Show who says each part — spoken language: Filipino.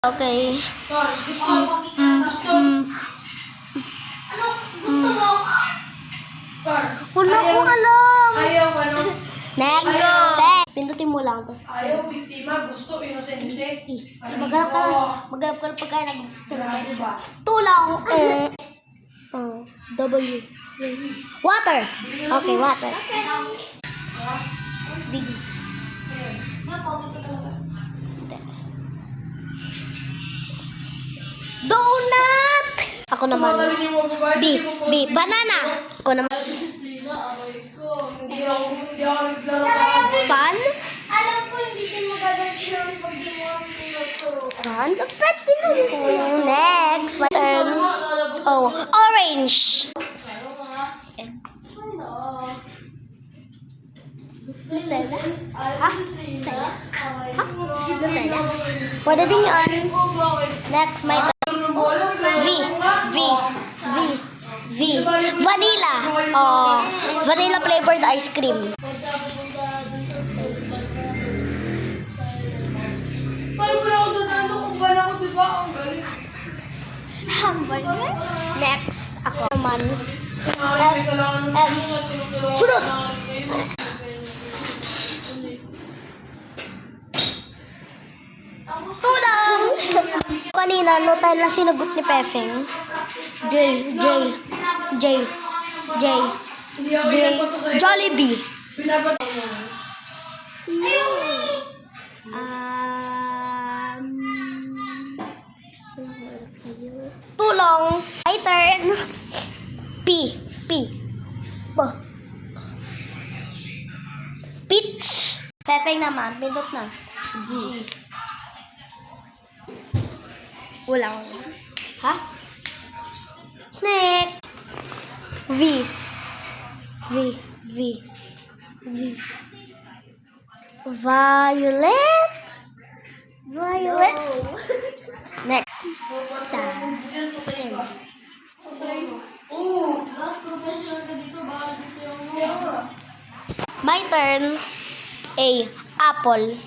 Speaker 1: Okay.
Speaker 2: Ano? Gusto mo?
Speaker 1: Wala akong alam.
Speaker 3: Ayaw, ano?
Speaker 1: Next.
Speaker 3: Ayaw.
Speaker 1: Set. Pindutin mo lang. Tapos,
Speaker 3: Ayaw, biktima. Gusto, inosente.
Speaker 1: Maghanap ka na. Maghanap ka na pagkain.
Speaker 3: Sarado ba?
Speaker 1: Tulang. W. Water. Okay, water. Digi. Donut! Ako naman. B. Banana. Ako naman.
Speaker 3: Hindi ako naglaro ka.
Speaker 1: Pan?
Speaker 2: Alam ko hindi din mo gagawin pag di mo ang
Speaker 1: Pan? Pwede nun. Next. My turn. Oh, orange. Nutella? Ha? Nutella? Ha? Nutella? Pwede din yun. Next, my turn. V. Vanilla. Oh, vanilla flavored ice cream.
Speaker 3: Paano ba ako doon? Kung ba na ako, diba? Ang galing.
Speaker 1: Hamburger. Next, ako naman. Fruit.
Speaker 3: Fruit.
Speaker 1: Tulang! Kanina, Nutella sinagot ni Pefeng. J.
Speaker 3: Hindi ako inabato sa'yo.
Speaker 1: Jollibee.
Speaker 3: Pinabato mo.
Speaker 1: Tulong. My turn. P. Peach. Pefeng naman. Pindot na. G. Wala ko. Ha? Next. V. Violet. Next. My turn. A. Apple.